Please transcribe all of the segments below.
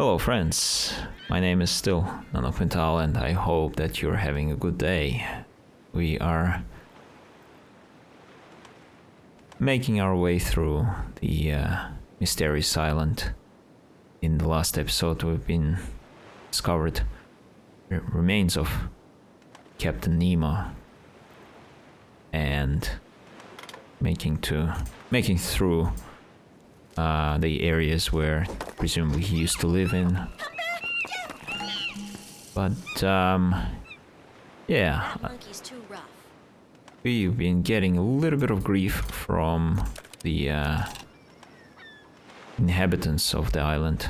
Hello friends, my name is still Nanoquintal and I hope that you're having a good day. We are making our way through the mysterious island. In the last episode we've been discovered remains of Captain Nemo and making through the areas where presumably he used to live in. But yeah, we've been getting a little bit of grief from the inhabitants of the island.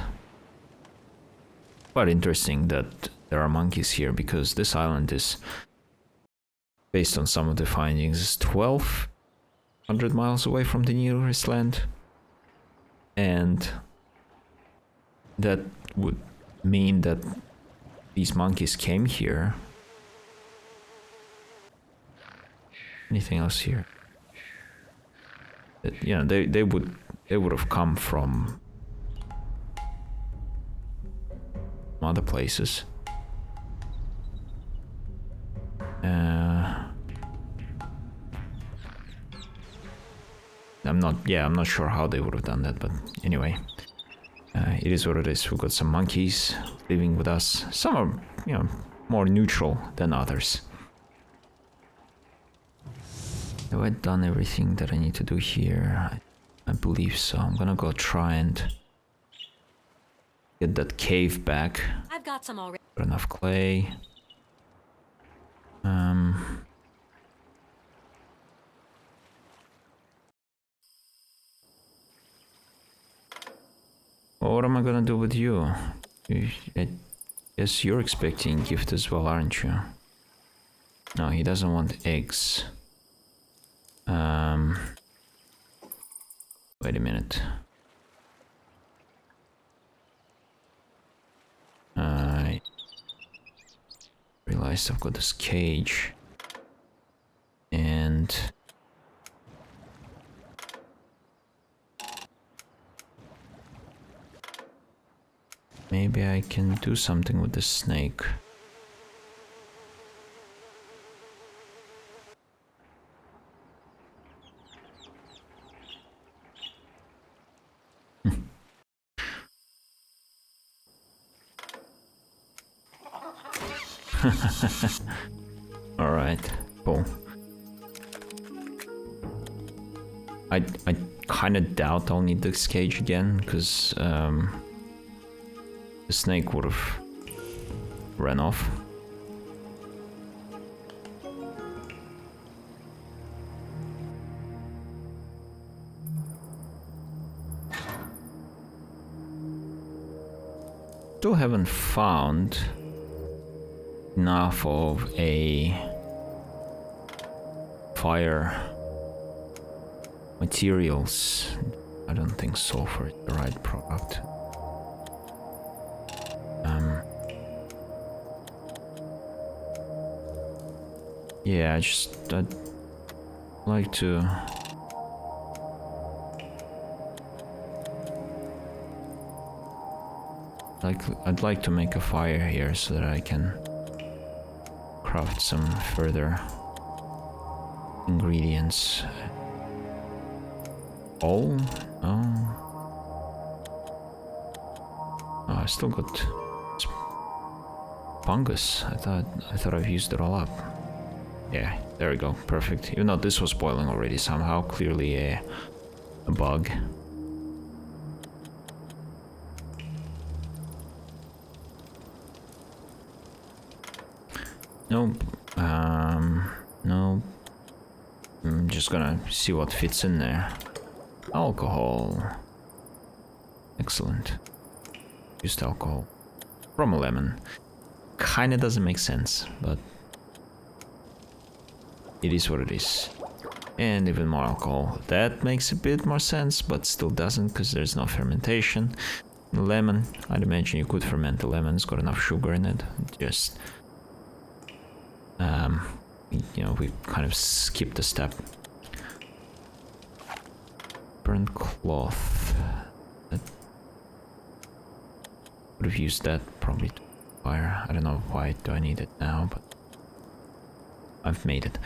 Quite interesting that there are monkeys here, because this island is, based on some of the findings, is 1,200 miles away from the nearest land. And that would mean that these monkeys came here. Anything else here? Yeah, they would have come from other places. I'm not sure how they would have done that, but anyway, it is what it is. We've got some monkeys living with us. Some are, more neutral than others. Have I done everything that I need to do here? I believe so. I'm gonna go try and get that cave back. I've got some already. Got enough clay. What am I gonna do with you? I guess you're expecting gift as well, aren't you? No, he doesn't want eggs. Wait a minute. I realized I've got this cage. And maybe I can do something with the snake. Alright, cool. I kind of doubt I'll need this cage again, because the snake would have ran off. Still haven't found enough of a fire materials. I don't think sulfur is the right product. Yeah, I'd like to I'd like to make a fire here so that I can craft some further ingredients. Oh, I still got fungus. I thought I've used it all up. Yeah, there we go, perfect. Even though this was boiling already somehow, clearly a bug. Nope. Nope. I'm just gonna see what fits in there. Alcohol. Excellent. Used alcohol. From a lemon. Kinda doesn't make sense, but it is what it is. And even more alcohol. That makes a bit more sense, but still doesn't, because there's no fermentation. Lemon, I'd imagine you could ferment a lemon. It's got enough sugar in it. Just we kind of skipped a step. Burnt cloth. Would have used that probably to fire. I don't know why do I need it now, but I've made it.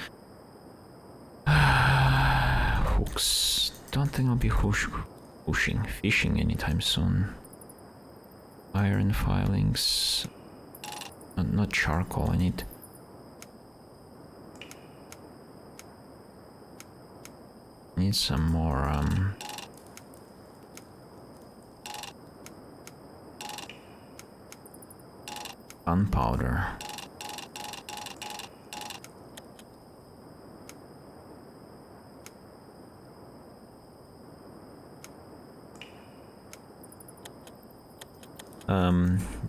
Hooks. Don't think I'll be fishing anytime soon. Iron filings. Not charcoal, I need some more gunpowder.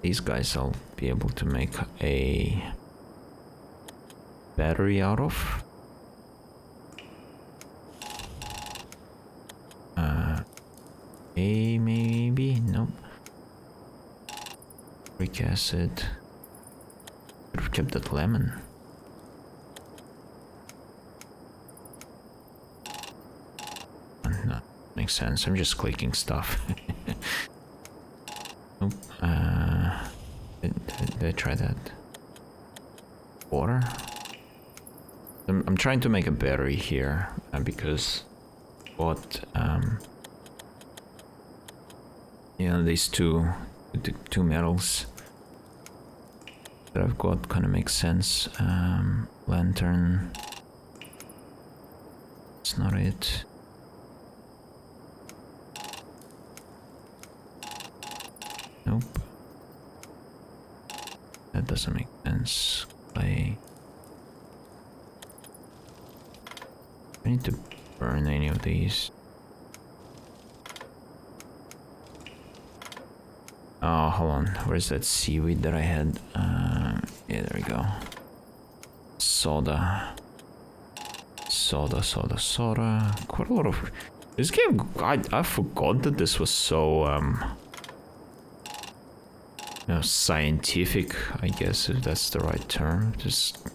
These guys I'll be able to make a battery out of. Maybe? Nope. Uric acid. Could have kept that lemon. No, makes sense. I'm just clicking stuff. Nope. Did I try that? Water? I'm trying to make a battery here because what you know, these two metals that I've got kind of makes sense. Lantern. It's not it. Nope. That doesn't make sense. I need to burn any of these. Oh, hold on. Where's that seaweed that I had? Yeah, there we go. Soda. Quite a lot of... This game, I forgot that this was so, you know, scientific, I guess, if that's the right term. Just...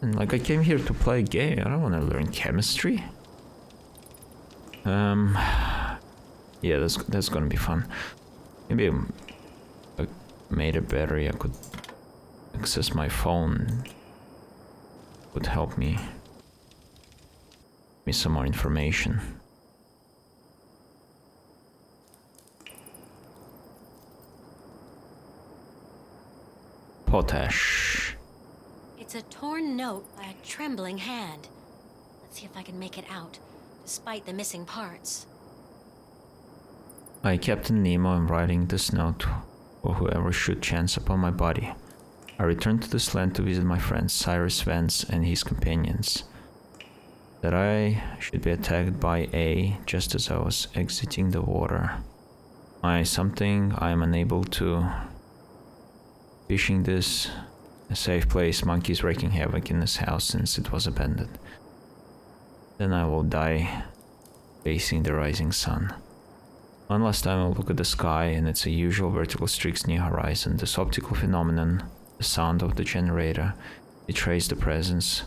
And like, I came here to play a game. I don't want to learn chemistry. Yeah, that's gonna be fun. Maybe I made a battery. I could access my phone. Would help me. Give me some more information. Potash. It's a torn note by a trembling hand. Let's see if I can make it out, despite the missing parts. I, Captain Nemo, am writing this note for whoever should chance upon my body. I returned to this land to visit my friend Cyrus Vance and his companions. That I should be attacked by A just as I was exiting the water. I am unable to. Fishing this a safe place, monkeys wreaking havoc in this house since it was abandoned. Then I will die facing the rising sun. One last time I'll look at the sky and its usual vertical streaks near horizon. This optical phenomenon, the sound of the generator, betrays the presence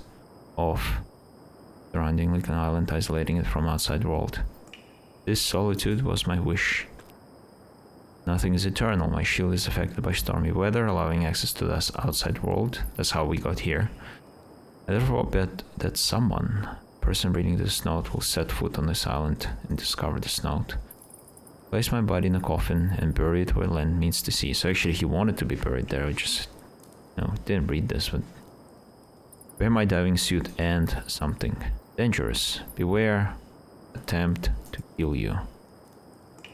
of surrounding Lincoln Island, isolating it from outside world. This solitude was my wish. Nothing is eternal. My shield is affected by stormy weather, allowing access to the outside world. That's how we got here. I therefore bet that someone, person reading this note, will set foot on this island and discover this note. Place my body in a coffin and bury it where land meets the sea. So actually he wanted to be buried there, I just, didn't read this, but... Wear my diving suit and something. Dangerous. Beware. Attempt to kill you.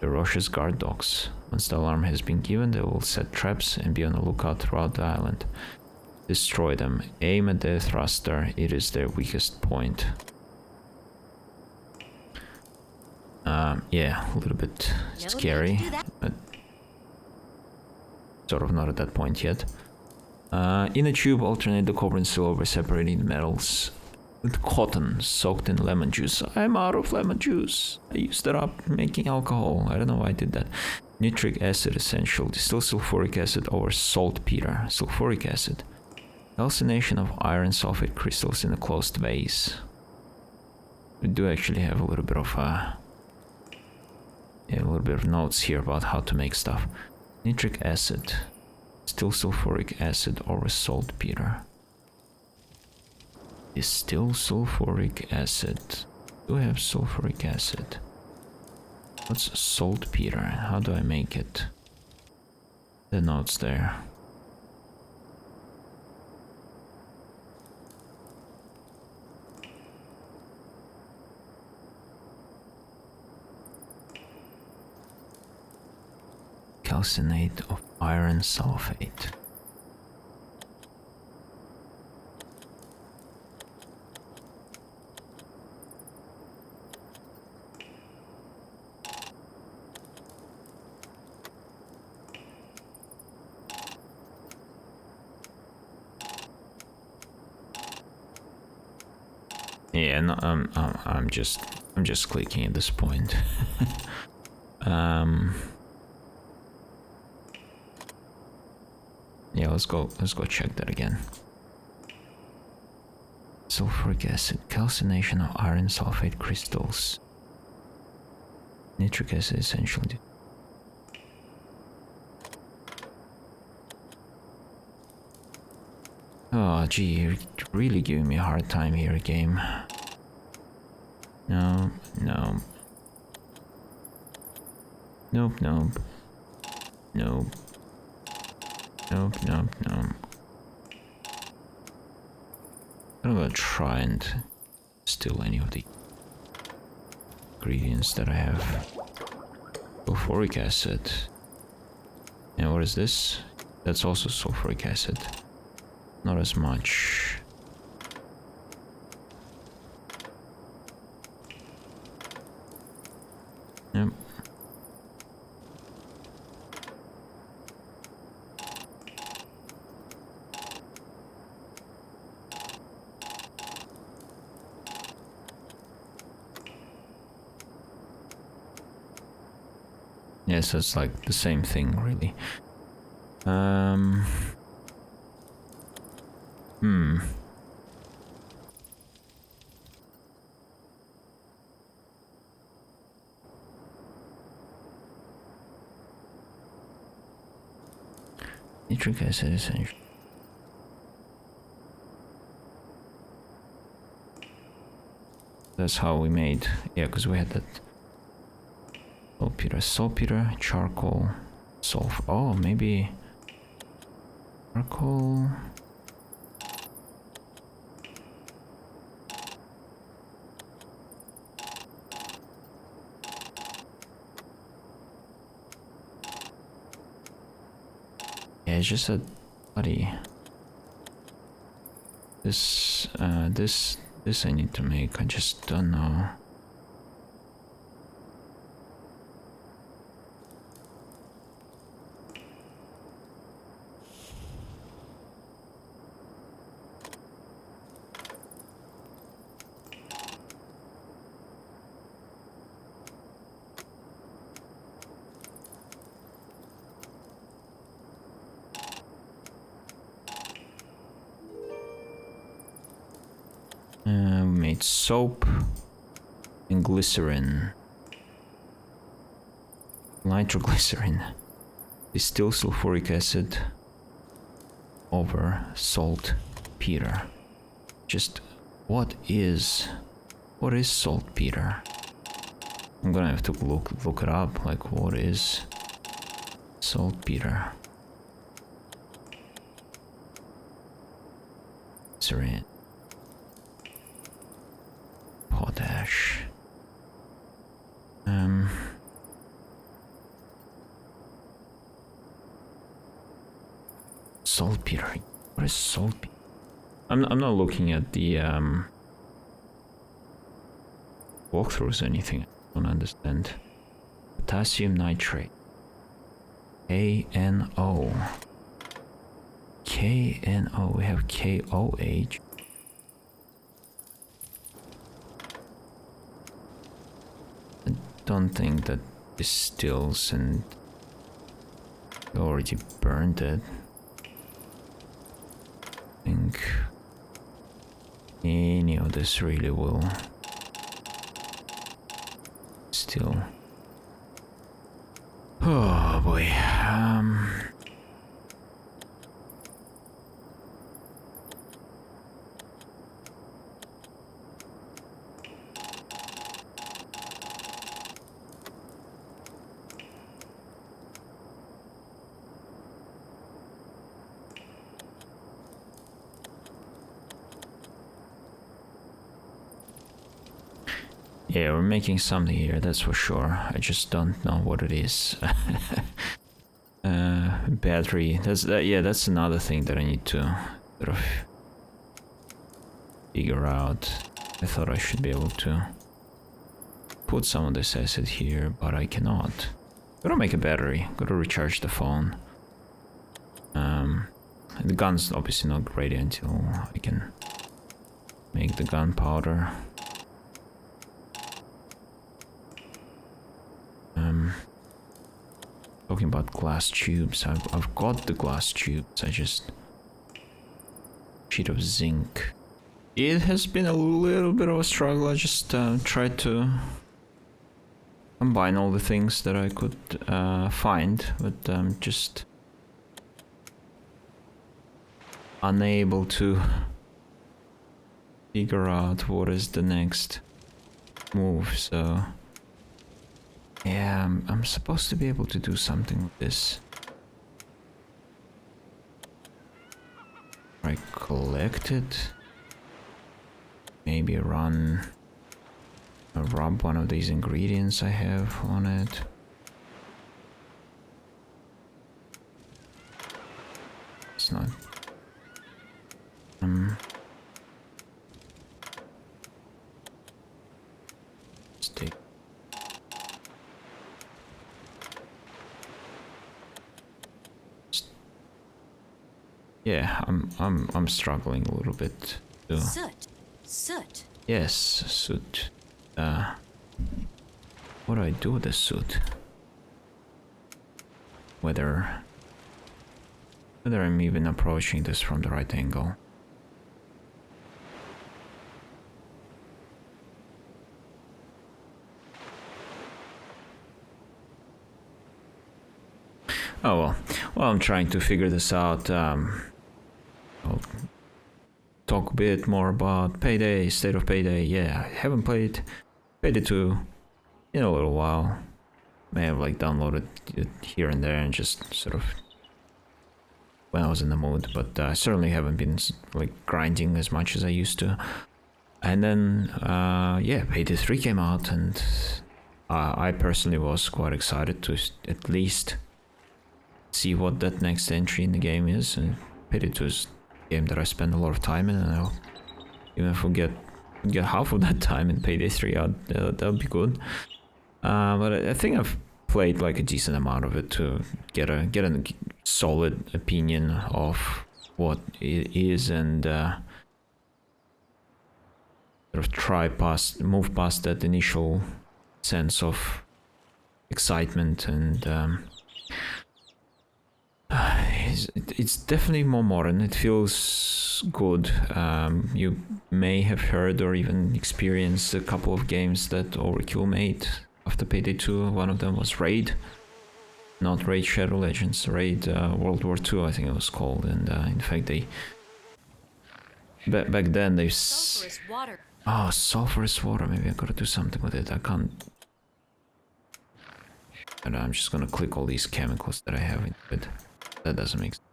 The Roche's guard dogs. Once the alarm has been given, they will set traps and be on the lookout throughout the island. Destroy them. Aim at their thruster. It is their weakest point. Yeah, a little bit scary, but sort of not at that point yet. In a tube, alternate the copper and silver, separating the metals with cotton soaked in lemon juice. I'm out of lemon juice. I used it up making alcohol. I don't know why I did that. Nitric acid essential. Distill sulfuric acid over saltpeter. Sulfuric acid. Calcination of iron sulfate crystals in a closed vase. We do actually have a little bit of notes here about how to make stuff. Nitric acid, still sulfuric acid, or saltpeter. Distill sulfuric acid. Do I have sulfuric acid? What's saltpeter? How do I make it? The notes there. Calcinate of iron sulfate. Yeah, no, I'm just clicking at this point. Yeah, let's go check that again. Sulfuric acid, calcination of iron sulfate crystals. Nitric acid essentially. Oh gee, you're really giving me a hard time here, game. No. Nope. I'm gonna try and steal any of the ingredients that I have. Sulfuric acid. And what is this? That's also sulfuric acid. Not as much. Yep. Yes, it's like the same thing, really. Nitric acid essential. That's how we made, yeah, because we had that saltpeter, charcoal, sulfur. Oh, maybe charcoal. Yeah, it's just a bloody. This I need to make. I just don't know. We made soap and glycerin. Nitroglycerin. Distill sulfuric acid over saltpeter. Just what is saltpeter? I'm gonna have to look it up. Like, what is saltpeter? Glycerin. Potash. Saltpeter. What is saltpeter? I'm not looking at the walkthroughs or anything. I don't understand. Potassium nitrate. KNO. KNO. We have KOH. Don't think that distills, and already burned it. I think any of this really will still. Oh boy. Yeah, we're making something here, that's for sure. I just don't know what it is. Battery. That's another thing that I need to sort of figure out. I thought I should be able to put some of this acid here, but I cannot. Gotta make a battery. Gotta recharge the phone. The gun's obviously not ready until I can make the gunpowder. Talking about glass tubes, I've got the glass tubes. I just sheet of zinc. It has been a little bit of a struggle. I just tried to combine all the things that I could find, but I'm just unable to figure out what is the next move. So yeah, I'm supposed to be able to do something with this. I collect it. Maybe rub one of these ingredients I have on it. It's not. Stick. Yeah, I'm struggling a little bit too. Soot. Yes, soot. What do I do with the soot? Whether I'm even approaching this from the right angle. Oh well. Well, I'm trying to figure this out. I'll talk a bit more about Payday, State of Payday. Yeah, I haven't played Payday 2 in a little while. May have like downloaded it here and there and just sort of when I was in the mood, but I certainly haven't been like grinding as much as I used to. And then yeah, Payday 3 came out, and I personally was quite excited to at least see what that next entry in the game is. And Payday 2 is a game that I spend a lot of time in, and I'll even forget half of that time in Payday 3 out. That would be good. But I think I've played like a decent amount of it to get a solid opinion of what it is, and sort of move past that initial sense of excitement, and it's definitely more modern. It feels good. You may have heard or even experienced a couple of games that Overkill made after Payday 2. One of them was Raid. Not Raid Shadow Legends, Raid World War II, I think it was called. And in fact, they back then they Sulfurous water. Oh, sulfurous water. Maybe I gotta do something with it. I can't. And I'm just gonna click all these chemicals that I have in it. That doesn't make sense.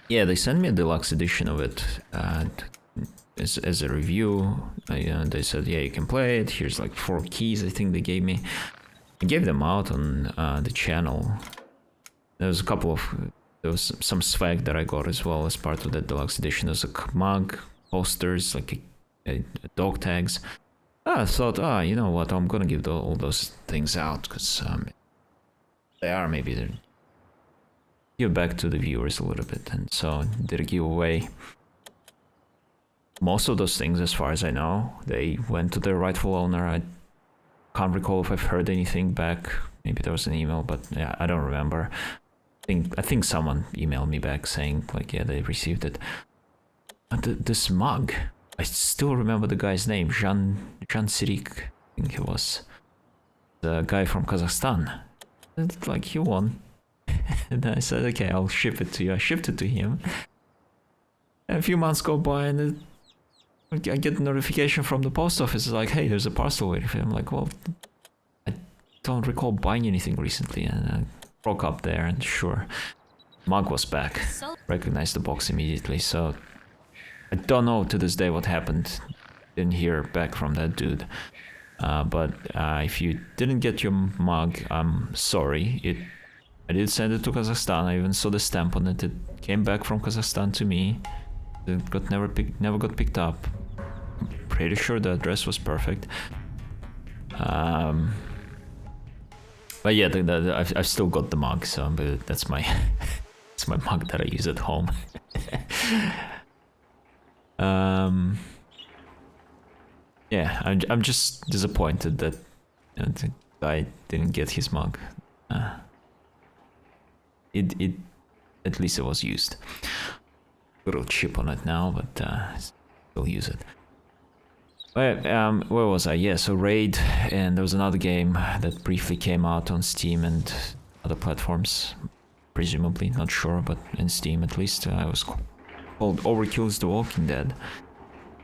Yeah, they sent me a deluxe edition of it as a review. They said, yeah, you can play it. Here's like 4 keys I think they gave me. I gave them out on the channel. There was some swag that I got as well as part of that deluxe edition. There's a mug, posters, like a dog tags. I thought, you know what, I'm gonna give all those things out, because they're give back to the viewers a little bit. And so did a giveaway. Most of those things, as far as I know, they went to their rightful owner. I can't recall if I've heard anything back. Maybe there was an email, but yeah, I don't remember. I think someone emailed me back saying like, yeah, they received it. But this mug, I still remember the guy's name, Jan Sirik, I think he was. The guy from Kazakhstan. It's like, he won. And I said, okay, I'll ship it to you. I shipped it to him. And a few months go by, and I get a notification from the post office. It's like, hey, there's a parcel waiting for you. I'm like, well, I don't recall buying anything recently. And I broke up there, and sure, mug was back. Recognized the box immediately. So I don't know to this day what happened didn't hear back from that dude. But if you didn't get your mug, I'm sorry. I did send it to Kazakhstan. I even saw the stamp on it. It came back from Kazakhstan to me. It never got picked up. I'm pretty sure the address was perfect. But yeah, I've still got the mug, so but that's my it's my mug that I use at home. Yeah, I'm just disappointed that the guy didn't get his mug. It at least it was used. Little chip on it now, but still use it. But, where was I? Yeah, so Raid, and there was another game that briefly came out on Steam and other platforms, presumably, not sure, but in Steam at least. It was called Overkill's The Walking Dead,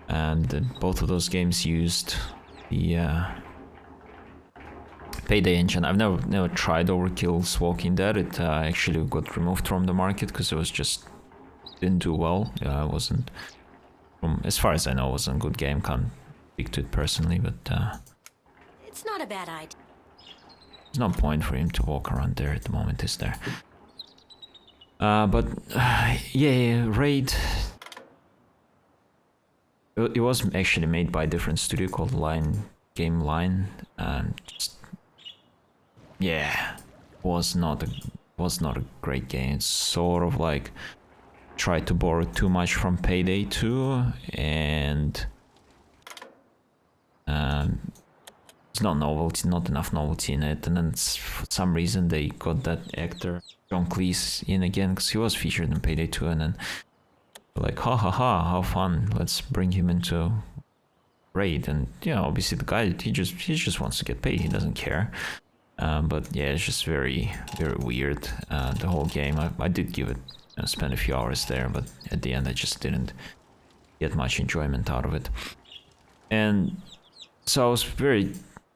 and both of those games used the Payday engine. I've never tried Overkill's Walking Dead. It actually got removed from the market because it was just didn't do well. It wasn't, from as far as I know, it wasn't a good game. Can't speak to it personally, but It's not a bad idea. there's no point for him to walk around there at the moment, is there? But yeah, Raid. It was actually made by a different studio called Game Line. Yeah, was not a great game. It's sort of like tried to borrow too much from Payday 2, and it's not enough novelty in it. And then for some reason they got that actor John Cleese in again because he was featured in Payday 2, and then like ha ha ha, how fun! Let's bring him into Raid. And obviously the guy he just wants to get paid. He doesn't care. But yeah, it's just very very weird. The whole game. I did give it. Spend a few hours there, but at the end I just didn't get much enjoyment out of it. And so I was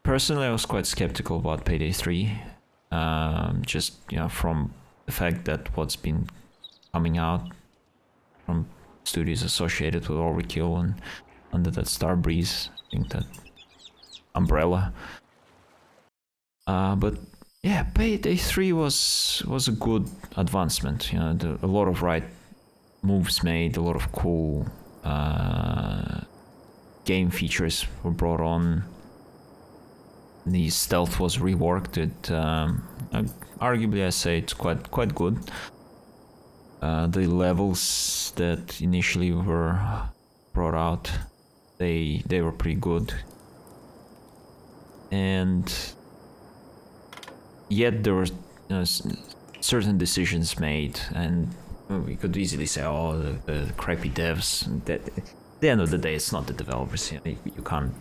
personally I was quite skeptical about Payday 3, just from the fact that what's been coming out from studios associated with Overkill and under that Starbreeze, I think that umbrella. But yeah, Payday 3 was a good advancement. A lot of right moves made, a lot of cool game features were brought on. The stealth was reworked. Arguably, I say it's quite good. The levels that initially were brought out, they were pretty good. And yet there were certain decisions made, and we could easily say, oh, the crappy devs. That at the end of the day, it's not the developers. You can't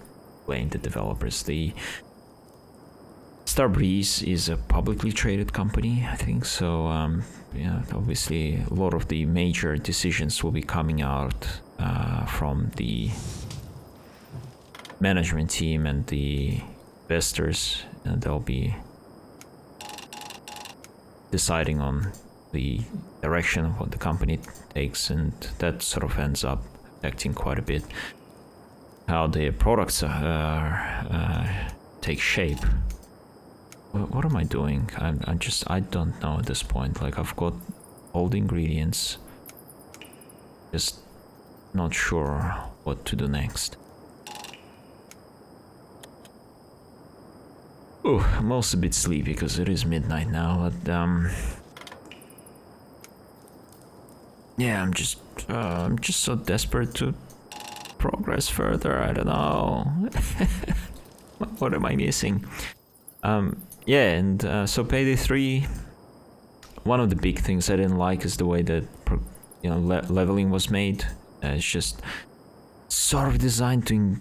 blame the developers. The Starbreeze is a publicly traded company, I think. So obviously a lot of the major decisions will be coming out from the management team and the investors, and they'll be deciding on the direction of what the company takes, and that sort of ends up affecting quite a bit how the products take shape. What am I doing? I don't know at this point. Like, I've got all the ingredients, just not sure what to do next. Oh, I'm also a bit sleepy because it is midnight now, but yeah, I'm just so desperate to progress further. I don't know. What am I missing? Yeah, and so Payday 3, one of the big things I didn't like is the way that leveling was made. It's just sort of designed to,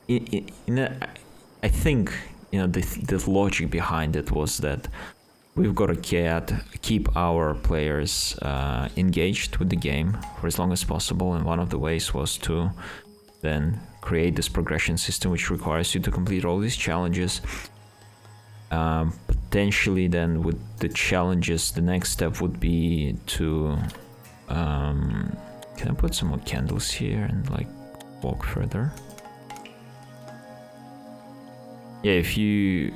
I think the logic behind it was that we've got to keep our players engaged with the game for as long as possible, and one of the ways was to then create this progression system which requires you to complete all these challenges. Potentially then with the challenges, the next step would be to can I put some more candles here and like walk further? yeah, if you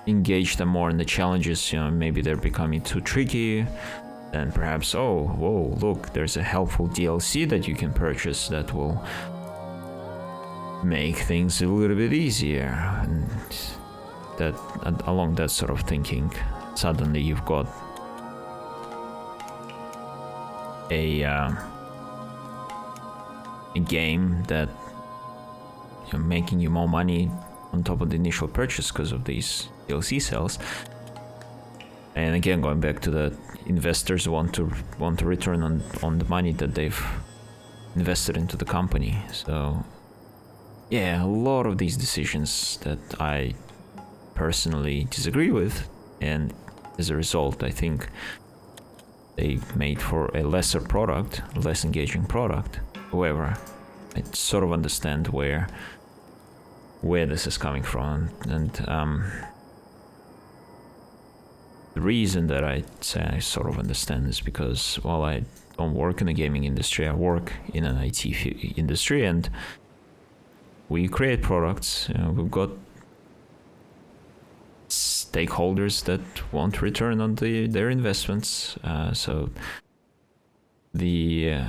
engage them more in the challenges, maybe they're becoming too tricky, then perhaps, oh, whoa, look, there's a helpful DLC that you can purchase that will make things a little bit easier. And that, along that sort of thinking, suddenly you've got a game that making you more money on top of the initial purchase because of these DLC sales. And again, going back to the investors want to return on the money that they've invested into the company. So yeah, a lot of these decisions that I personally disagree with, and as a result, I think they made for a lesser product, a less engaging product. However, I sort of understand where this is coming from, and the reason that I say I sort of understand is because while I don't work in the gaming industry, I work in an IT industry, and we create products. We've got stakeholders that want return on their investments. So the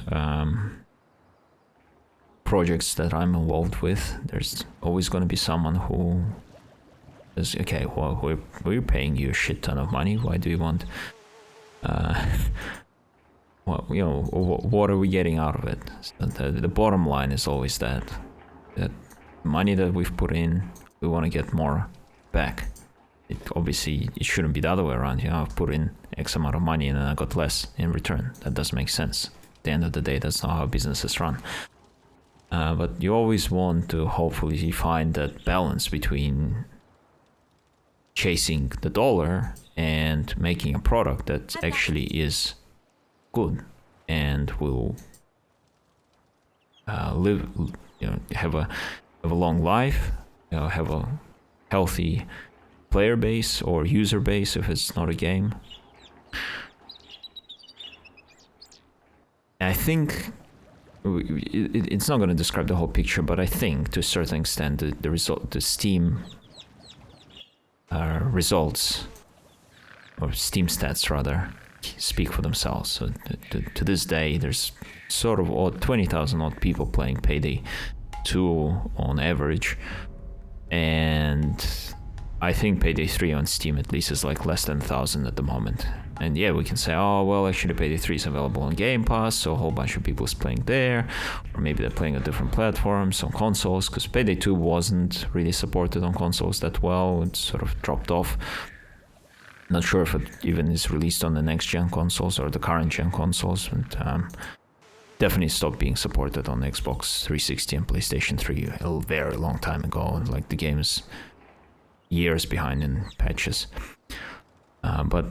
projects that I'm involved with, there's always going to be someone who is, okay, well, we're paying you a shit ton of money. Why do you want? Well, what are we getting out of it? So the bottom line is always that money that we've put in, we want to get more back. Obviously, it shouldn't be the other way around. I've put in X amount of money and then I got less in return. That doesn't make sense. At the end of the day, that's not how businesses run. But you always want to hopefully find that balance between chasing the dollar and making a product that actually is good and will live, have a long life, have a healthy player base or user base if it's not a game. I think it's not going to describe the whole picture, but I think to a certain extent the Steam results, or Steam stats rather, speak for themselves. So to this day, there's sort of 20,000 odd people playing Payday 2 on average, and I think Payday 3 on Steam at least is like less than 1,000 at the moment. And yeah, we can say, oh, well, actually Payday 3 is available on Game Pass, so a whole bunch of people is playing there, or maybe they're playing on different platforms, on consoles, because Payday 2 wasn't really supported on consoles that well. It sort of dropped off. Not sure if it even is released on the next-gen consoles or the current-gen consoles, but definitely stopped being supported on Xbox 360 and PlayStation 3 a very long time ago. Like, the game is years behind in patches. But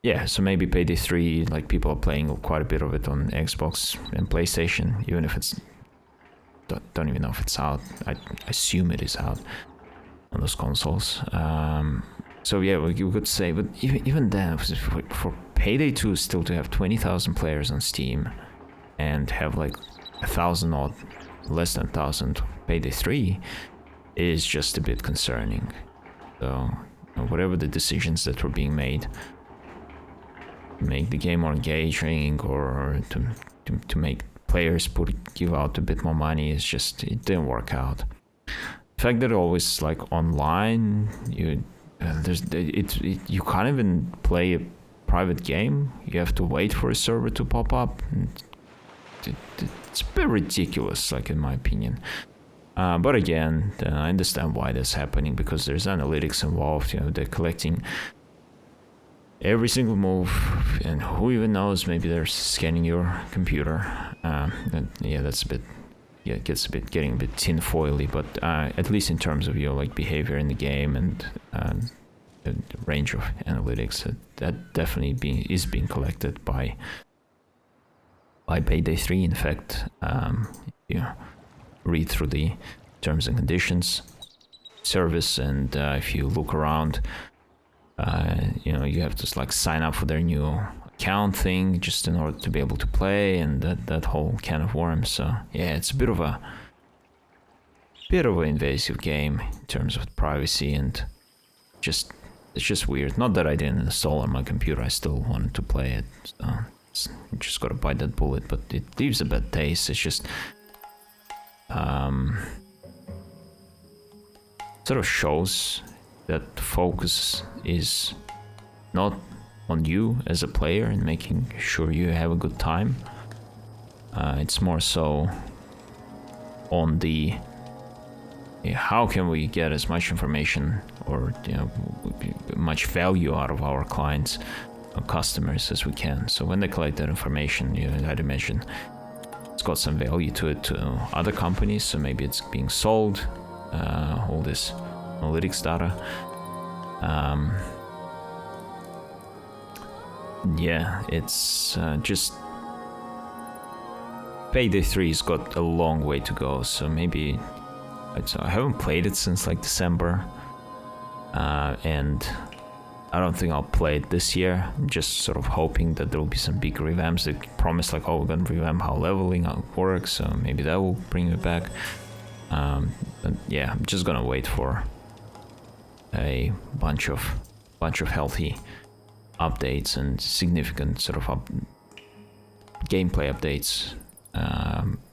yeah, so maybe Payday 3, like, people are playing quite a bit of it on Xbox and PlayStation, even if it's, don't even know if it's out. I assume it is out on those consoles. So yeah, we could say, but even then, for Payday 2 still to have 20,000 players on Steam and have like 1,000 odd, less than 1,000 Payday 3 is just a bit concerning. So whatever the decisions that were being made, make the game more engaging or to make players give out a bit more money, it didn't work out. The fact that always like online, you can't even play a private game. You have to wait for a server to pop up. It's a bit ridiculous, like, in my opinion. But again, I understand why that's happening, because there's analytics involved. They're collecting every single move, and who even knows, maybe they're scanning your computer. And yeah, that's a bit, yeah, it gets getting a bit tinfoily, but at least in terms of your like behavior in the game and the range of analytics, that definitely is being collected by Payday 3. In fact, read through the terms and conditions service, and if you look around, you have to like sign up for their new account thing just in order to be able to play, and that whole can of worms. So yeah, it's a bit of a bit of an invasive game in terms of privacy, and it's just weird. Not that I didn't install on my computer, I still wanted to play it. So you just gotta bite that bullet, but it leaves a bad taste. It's just sort of shows that the focus is not on you as a player and making sure you have a good time. It's more so on the how can we get as much information or much value out of our clients or customers as we can. So when they collect that information, I'd imagine it's got some value to it to other companies. So maybe it's being sold, all this analytics data. Yeah, it's just Payday 3's got a long way to go, so maybe I haven't played it since like December, and I don't think I'll play it this year. I'm just sort of hoping that there will be some big revamps. They promise like, oh, we're gonna revamp how leveling works, so maybe that will bring it back. But yeah, I'm just gonna wait for a bunch of healthy updates and significant sort of gameplay updates.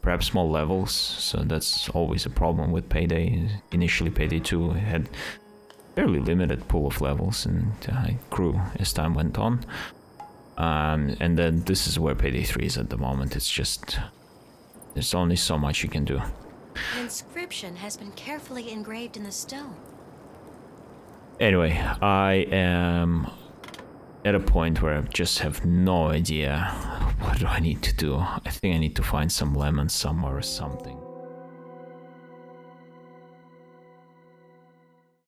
Perhaps small levels, so that's always a problem with Payday. Initially Payday 2 had fairly limited pool of levels, and it grew as time went on. And then this is where Payday 3 is at the moment. It's just, there's only so much you can do. An inscription has been carefully engraved in the stone. Anyway, I am at a point where I just have no idea what do I need to do. I think I need to find some lemons somewhere or something.